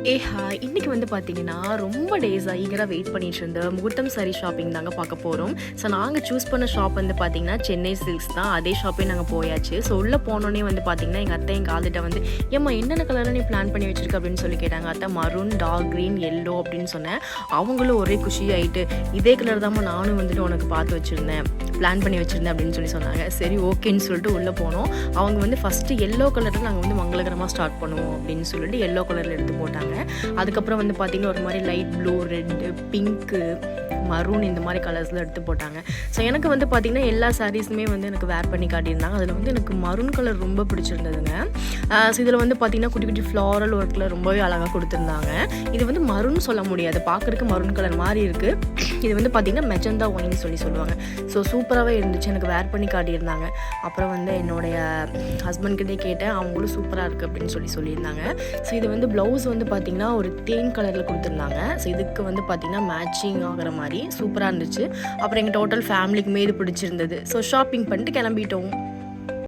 Hi இன்னைக்கு வந்து பார்த்தீங்கன்னா ரொம்ப டேஸாக ஈகராக வெயிட் பண்ணிட்டு இருந்த முகூர்த்தம் சாரி ஷாப்பிங் தாங்க பார்க்க போகிறோம். ஸோ நாங்கள் சூஸ் பண்ண ஷாப் வந்து பார்த்தீங்கன்னா சென்னை சில்க்ஸ் தான். அதே ஷாப்பே நாங்கள் போயாச்சு. ஸோ உள்ளே போனோன்னே வந்து பார்த்தீங்கன்னா எங்கள் அத்தை எங்கள் ஆளுகிட்ட வந்து ஏம்மா என்னென்ன கலரில் நீ பிளான் பண்ணி வச்சிருக்க அப்படின்னு சொல்லி கேட்டாங்க. அத்தை மரூன், டார்க் க்ரீன், எல்லோ அப்படின்னு சொன்னேன். அவங்களும் ஒரே குஷி ஆகிட்டு இதே கலர் தாம்மா நானும் வந்துட்டு உனக்கு பார்த்து வச்சுருந்தேன், பிளான் பண்ணி வச்சுருந்தேன் அப்படின்னு சொல்லி சொன்னாங்க. சரி ஓகேன்னு சொல்லிட்டு உள்ளே போனோம். அவங்க வந்து ஃபஸ்ட்டு எல்லோ கலரில் நாங்கள் வந்து மங்களகரமாக ஸ்டார்ட் பண்ணுவோம் அப்படின்னு சொல்லிட்டு எல்லோ கலரில் எடுத்து போட்டாங்க. அதுக்கப்புறம் வந்து பார்த்திங்கன்னா ஒரு மாதிரி light blue, red, pink, maroon இந்த மாதிரி கலர்ஸில் எடுத்து போட்டாங்க. ஸோ எனக்கு வந்து பார்த்திங்கன்னா எல்லா சாரீஸுமே வந்து எனக்கு வேர் பண்ணி காட்டியிருந்தாங்க. அதில் வந்து எனக்கு மரூன் கலர் ரொம்ப பிடிச்சிருந்ததுங்க. ஸோ இதில் வந்து பார்த்திங்கன்னா குட்டி குட்டி ஃப்ளாரல் ஒர்க்கில் ரொம்பவே அழகாக கொடுத்துருந்தாங்க. இது வந்து மரூன் சொல்ல முடியாது, பார்க்குறதுக்கு மரூன் கலர் மாதிரி இருக்குது. இது வந்து பார்த்திங்கன்னா மெஜந்தா ஒயின்னு சொல்லுவாங்க. ஸோ சூப்பராகவே இருந்துச்சு, எனக்கு வேர் பண்ணி காட்டியிருந்தாங்க. அப்புறம் வந்து என்னுடைய ஹஸ்பண்ட்கிட்டே கேட்டேன், அவங்களும் சூப்பராக இருக்குது அப்படின்னு சொல்லியிருந்தாங்க. ஸோ இது வந்து ப்ளவுஸ் வந்து பார்த்திங்கன்னா ஒரு தேன் கலரில் கொடுத்துருந்தாங்க. ஸோ இதுக்கு வந்து பார்த்திங்கன்னா மேட்சிங் ஆகிற மாதிரி சூப்பராக இருந்துச்சு. அப்புறம் எங்கள் டோட்டல் ஃபேமிலிக்குமே இது பிடிச்சிருந்தது. ஸோ ஷாப்பிங் பண்ணிட்டு கிளம்பிட்டோம்.